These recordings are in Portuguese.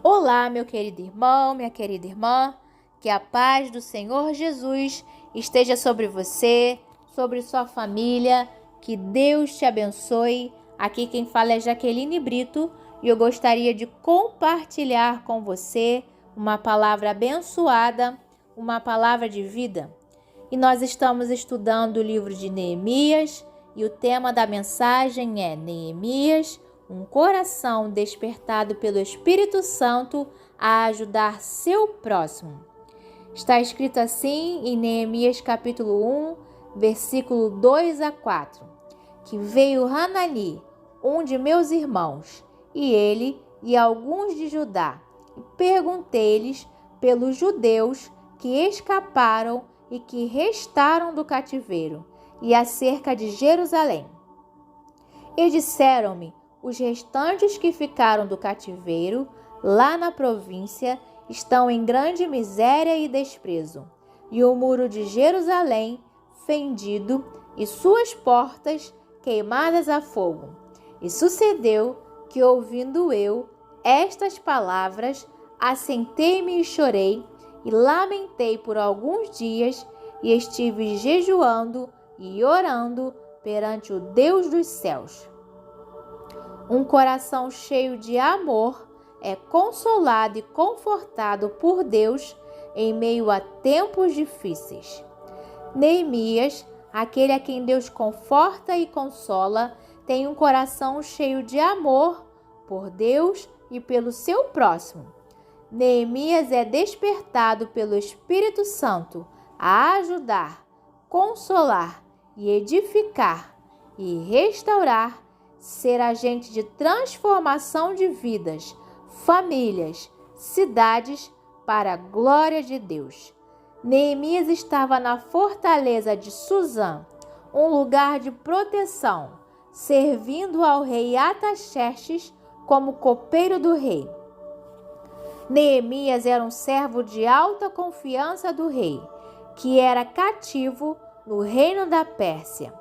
Olá, meu querido irmão, minha querida irmã, que a paz do Senhor Jesus esteja sobre você, sobre sua família, que Deus te abençoe. Aqui quem fala é Jaqueline Brito e eu gostaria de compartilhar com você uma palavra abençoada, uma palavra de vida. E nós estamos estudando o livro de Neemias e o tema da mensagem é Neemias, um coração despertado pelo Espírito Santo a ajudar seu próximo. Está escrito assim em Neemias capítulo 1, versículo 2 a 4, que veio Hanani, um de meus irmãos, e ele e alguns de Judá, e perguntei-lhes pelos judeus que escaparam e que restaram do cativeiro, e acerca de Jerusalém. E disseram-me: os restantes que ficaram do cativeiro, lá na província, estão em grande miséria e desprezo, e o muro de Jerusalém fendido, e suas portas queimadas a fogo. E sucedeu que, ouvindo eu estas palavras, assentei-me e chorei, e lamentei por alguns dias, e estive jejuando e orando perante o Deus dos céus. Um coração cheio de amor é consolado e confortado por Deus em meio a tempos difíceis. Neemias, aquele a quem Deus conforta e consola, tem um coração cheio de amor por Deus e pelo seu próximo. Neemias é despertado pelo Espírito Santo a ajudar, consolar e edificar e restaurar, ser agente de transformação de vidas, famílias, cidades para a glória de Deus. Neemias estava na fortaleza de Suzã, um lugar de proteção, servindo ao rei Artaxerxes como copeiro do rei. Neemias era um servo de alta confiança do rei, que era cativo no reino da Pérsia.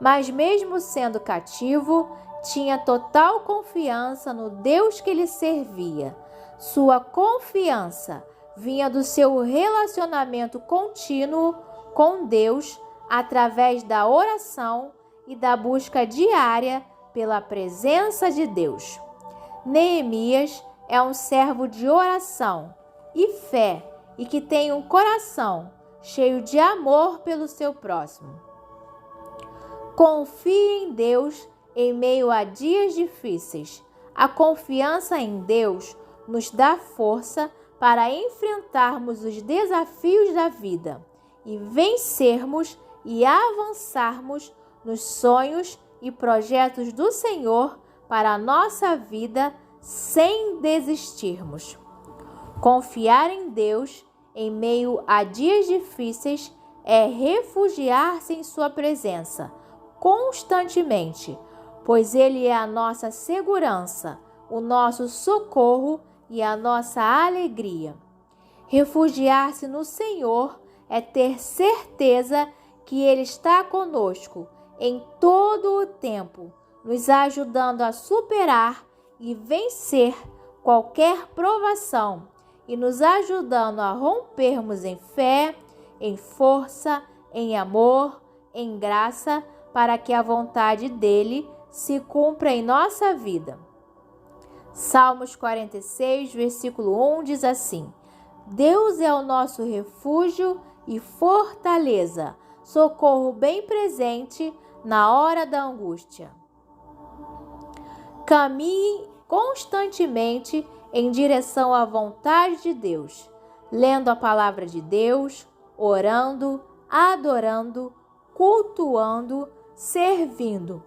Mas mesmo sendo cativo, tinha total confiança no Deus que lhe servia. Sua confiança vinha do seu relacionamento contínuo com Deus através da oração e da busca diária pela presença de Deus. Neemias é um servo de oração e fé e que tem um coração cheio de amor pelo seu próximo. Confie em Deus em meio a dias difíceis. A confiança em Deus nos dá força para enfrentarmos os desafios da vida e vencermos e avançarmos nos sonhos e projetos do Senhor para a nossa vida sem desistirmos. Confiar em Deus em meio a dias difíceis é refugiar-se em sua presença constantemente, pois Ele é a nossa segurança, o nosso socorro e a nossa alegria. Refugiar-se no Senhor é ter certeza que Ele está conosco em todo o tempo, nos ajudando a superar e vencer qualquer provação e nos ajudando a rompermos em fé, em força, em amor, em graça, para que a vontade dele se cumpra em nossa vida. Salmos 46, versículo 1 diz assim: Deus é o nosso refúgio e fortaleza, socorro bem presente na hora da angústia. Caminhe constantemente em direção à vontade de Deus, lendo a palavra de Deus, orando, adorando, cultuando, servindo.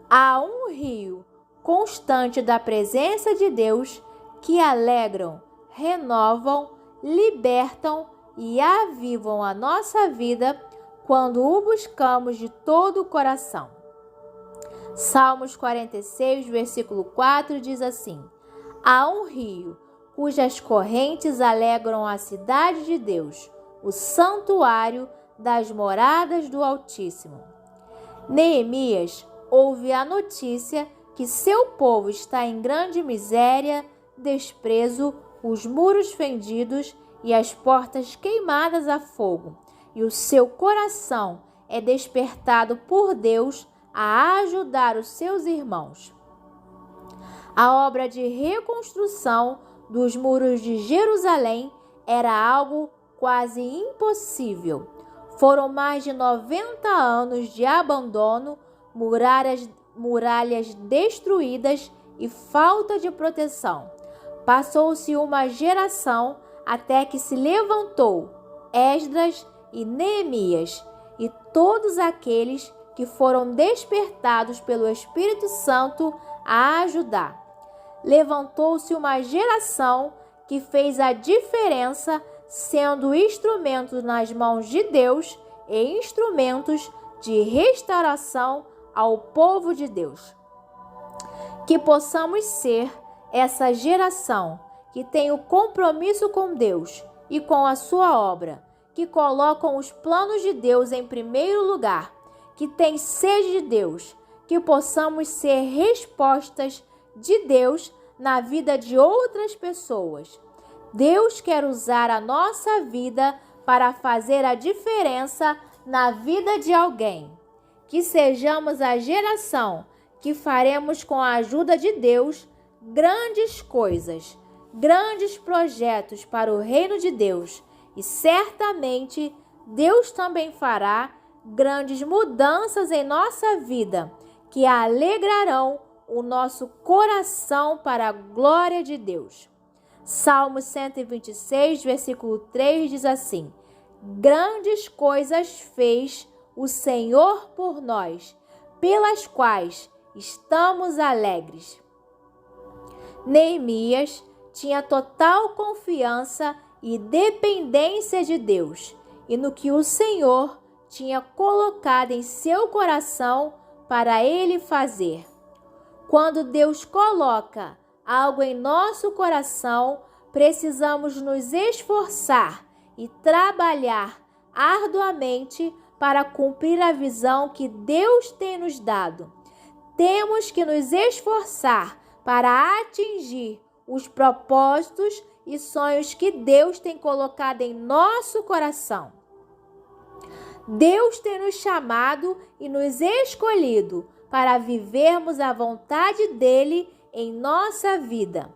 Há um rio constante da presença de Deus que alegram, renovam, libertam e avivam a nossa vida quando o buscamos de todo o coração. Salmos 46, versículo 4 diz assim: Há um rio cujas correntes alegram a cidade de Deus, o santuário das moradas do Altíssimo. Neemias ouve a notícia que seu povo está em grande miséria, desprezo, os muros fendidos e as portas queimadas a fogo, e o seu coração é despertado por Deus a ajudar os seus irmãos. A obra de reconstrução dos muros de Jerusalém era algo quase impossível. Foram mais de 90 anos de abandono, muralhas destruídas e falta de proteção. Passou-se uma geração até que se levantou Esdras e Neemias e todos aqueles que foram despertados pelo Espírito Santo a ajudar. Levantou-se uma geração que fez a diferença, sendo instrumentos nas mãos de Deus e instrumentos de restauração ao povo de Deus. Que possamos ser essa geração que tem o compromisso com Deus e com a sua obra, que colocam os planos de Deus em primeiro lugar, que tem sede de Deus, que possamos ser respostas de Deus na vida de outras pessoas. Deus quer usar a nossa vida para fazer a diferença na vida de alguém. Que sejamos a geração que faremos com a ajuda de Deus grandes coisas, grandes projetos para o reino de Deus, e certamente Deus também fará grandes mudanças em nossa vida que alegrarão o nosso coração para a glória de Deus. Salmo 126, versículo 3 diz assim: Grandes coisas fez o Senhor por nós, pelas quais estamos alegres. Neemias tinha total confiança e dependência de Deus e no que o Senhor tinha colocado em seu coração para ele fazer. Quando Deus coloca algo em nosso coração, precisamos nos esforçar e trabalhar arduamente para cumprir a visão que Deus tem nos dado. Temos que nos esforçar para atingir os propósitos e sonhos que Deus tem colocado em nosso coração. Deus tem nos chamado e nos escolhido para vivermos a vontade dele em nossa vida.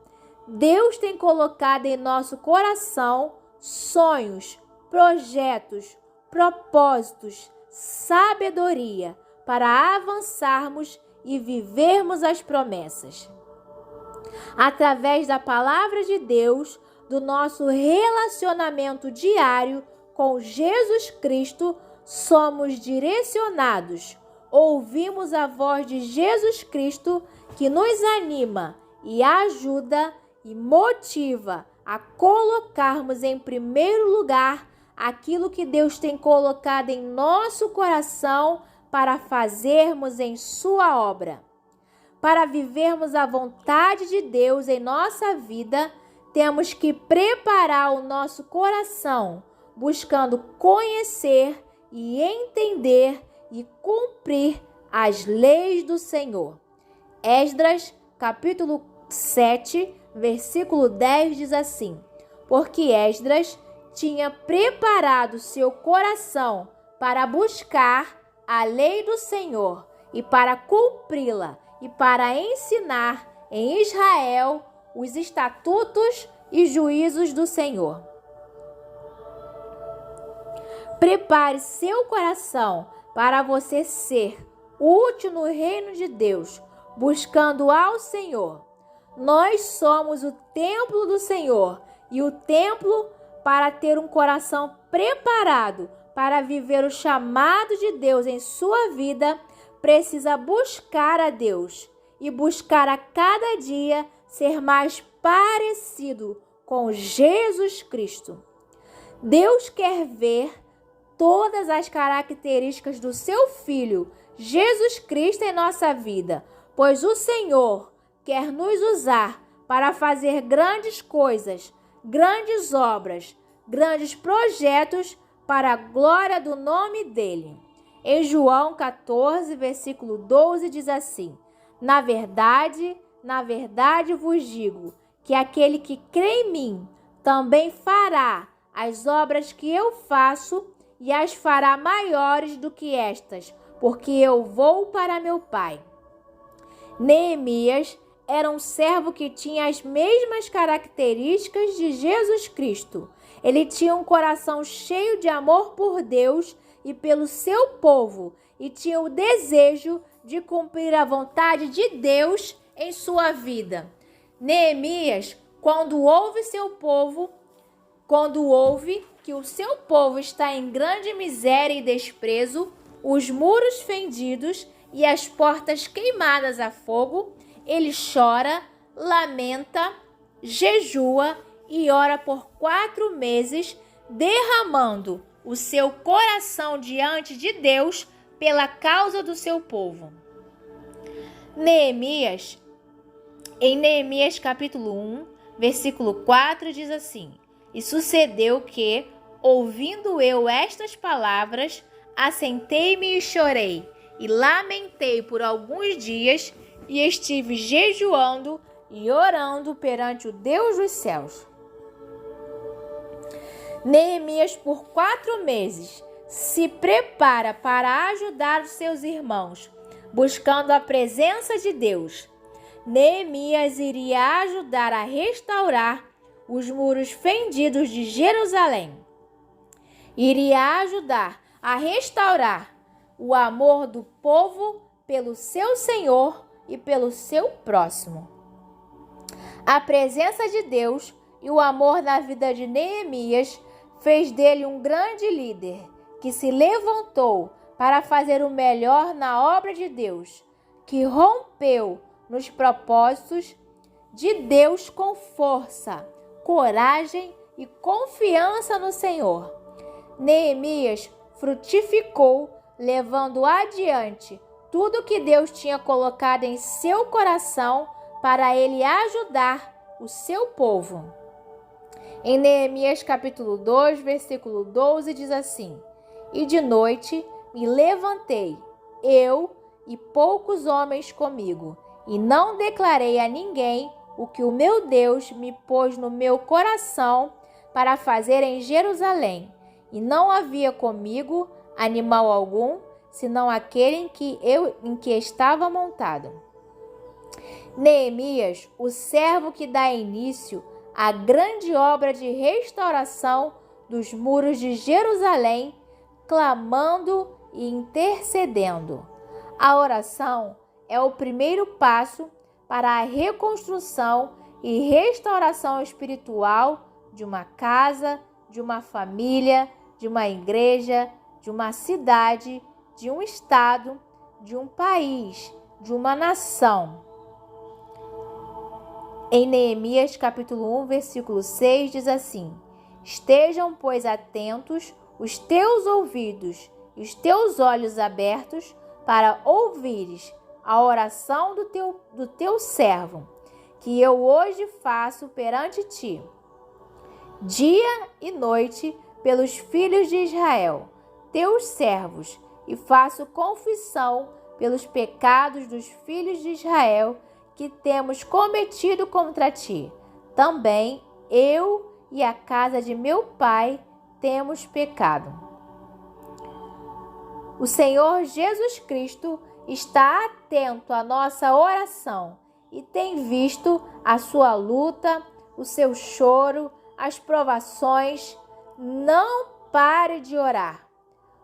Deus tem colocado em nosso coração sonhos, projetos, propósitos, sabedoria para avançarmos e vivermos as promessas. Através da palavra de Deus, do nosso relacionamento diário com Jesus Cristo, somos direcionados. Ouvimos a voz de Jesus Cristo que nos anima e ajuda e motiva a colocarmos em primeiro lugar aquilo que Deus tem colocado em nosso coração para fazermos em sua obra. Para vivermos a vontade de Deus em nossa vida, temos que preparar o nosso coração, buscando conhecer e entender e cumprir as leis do Senhor. Esdras, capítulo 7, versículo 10 diz assim: Porque Esdras tinha preparado seu coração para buscar a lei do Senhor e para cumpri-la e para ensinar em Israel os estatutos e juízos do Senhor. Prepare seu coração para você ser útil no reino de Deus, buscando ao Senhor. Nós somos o templo do Senhor e o templo, para ter um coração preparado para viver o chamado de Deus em sua vida, precisa buscar a Deus e buscar a cada dia ser mais parecido com Jesus Cristo. Deus quer ver todas as características do seu Filho, Jesus Cristo, em nossa vida, pois o Senhor quer nos usar para fazer grandes coisas, grandes obras, grandes projetos para a glória do nome dele. Em João 14, versículo 12, diz assim: Na verdade vos digo que aquele que crê em mim também fará as obras que eu faço e as fará maiores do que estas, porque eu vou para meu Pai. Neemias era um servo que tinha as mesmas características de Jesus Cristo. Ele tinha um coração cheio de amor por Deus e pelo seu povo e tinha o desejo de cumprir a vontade de Deus em sua vida. Neemias, quando ouve que o seu povo está em grande miséria e desprezo, os muros fendidos e as portas queimadas a fogo, ele chora, lamenta, jejua e ora por 4 meses, derramando o seu coração diante de Deus pela causa do seu povo. Em Neemias capítulo 1, versículo 4, diz assim: E sucedeu que, ouvindo eu estas palavras, assentei-me e chorei, e lamentei por alguns dias, e estive jejuando e orando perante o Deus dos céus. Neemias, por 4 meses, se prepara para ajudar os seus irmãos, buscando a presença de Deus. Neemias iria ajudar a restaurar os muros fendidos de Jerusalém. Iria ajudar a restaurar o amor do povo pelo seu Senhor e pelo seu próximo. A presença de Deus e o amor na vida de Neemias fez dele um grande líder que se levantou para fazer o melhor na obra de Deus, que rompeu nos propósitos de Deus com força, coragem e confiança no Senhor. Neemias frutificou, levando adiante tudo que Deus tinha colocado em seu coração para ele ajudar o seu povo. Em Neemias capítulo 2, versículo 12, diz assim: E de noite me levantei, eu e poucos homens comigo, e não declarei a ninguém o que o meu Deus me pôs no meu coração para fazer em Jerusalém. E não havia comigo animal algum, senão aquele em que estava montado. Neemias, o servo que dá início à grande obra de restauração dos muros de Jerusalém, clamando e intercedendo. A oração é o primeiro passo para a reconstrução e restauração espiritual de uma casa, de uma família, de uma igreja, de uma cidade, de um estado, de um país, de uma nação. Em Neemias capítulo 1, versículo 6, diz assim: Estejam, pois, atentos os teus ouvidos e os teus olhos abertos para ouvires a oração do teu servo, que eu hoje faço perante ti, dia e noite, pelos filhos de Israel, teus servos, e faço confissão pelos pecados dos filhos de Israel que temos cometido contra ti. Também eu e a casa de meu pai temos pecado. O Senhor Jesus Cristo está atento à nossa oração e tem visto a sua luta, o seu choro, as provações. Não pare de orar.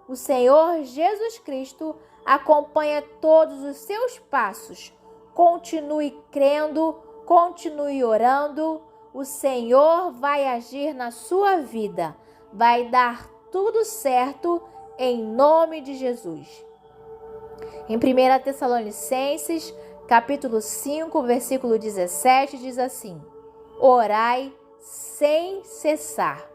O Senhor Jesus Cristo acompanha todos os seus passos. Continue crendo, continue orando. O Senhor vai agir na sua vida. Vai dar tudo certo em nome de Jesus. Em 1 Tessalonicenses, capítulo 5, versículo 17, diz assim: Orai sem cessar.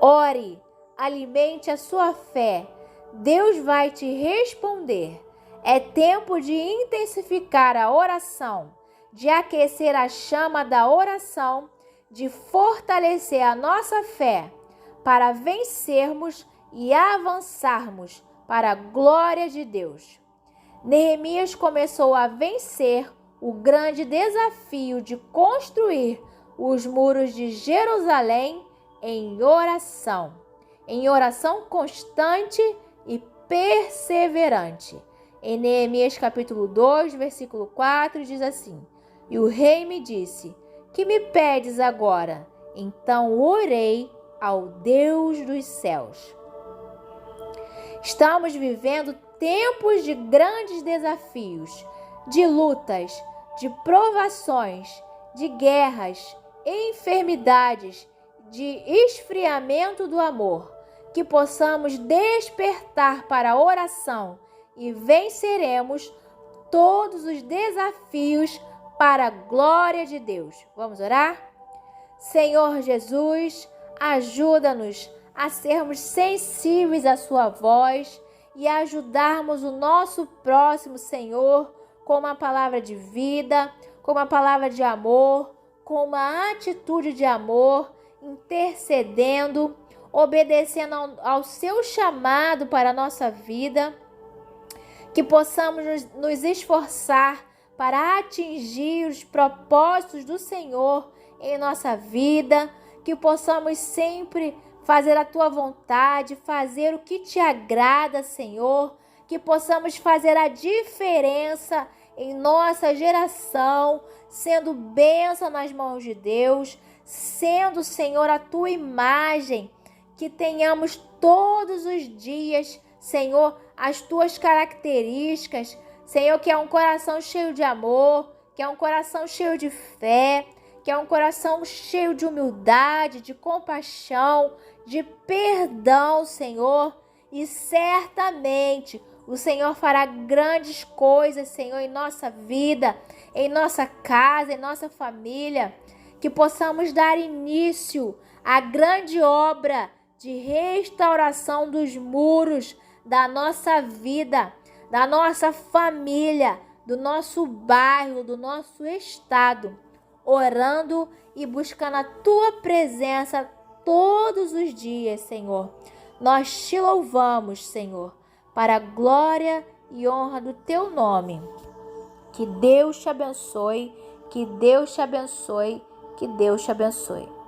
Ore, alimente a sua fé. Deus vai te responder. É tempo de intensificar a oração, de aquecer a chama da oração, de fortalecer a nossa fé para vencermos e avançarmos para a glória de Deus. Neemias começou a vencer o grande desafio de construir os muros de Jerusalém em oração constante e perseverante. Em Neemias capítulo 2, versículo 4, diz assim: E o rei me disse: Que me pedes agora? Então orei ao Deus dos céus. Estamos vivendo tempos de grandes desafios, de lutas, de provações, de guerras, enfermidades, de esfriamento do amor. Que possamos despertar para a oração e venceremos todos os desafios para a glória de Deus. Vamos orar? Senhor Jesus, ajuda-nos a sermos sensíveis à sua voz e a ajudarmos o nosso próximo, Senhor, com uma palavra de vida, com uma palavra de amor, com uma atitude de amor, intercedendo, obedecendo ao seu chamado para a nossa vida, que possamos nos esforçar para atingir os propósitos do Senhor em nossa vida, que possamos sempre fazer a tua vontade, fazer o que te agrada, Senhor, que possamos fazer a diferença em nossa geração, sendo bênção nas mãos de Deus, sendo, Senhor, a tua imagem, que tenhamos todos os dias, Senhor, as tuas características, Senhor, que é um coração cheio de amor, que é um coração cheio de fé, que é um coração cheio de humildade, de compaixão, de perdão, Senhor. E certamente o Senhor fará grandes coisas, Senhor, em nossa vida, em nossa casa, em nossa família. Que possamos dar início à grande obra de restauração dos muros da nossa vida, da nossa família, do nosso bairro, do nosso estado, orando e buscando a tua presença todos os dias, Senhor. Nós te louvamos, Senhor, para a glória e honra do teu nome. Que Deus te abençoe, que Deus te abençoe, que Deus te abençoe.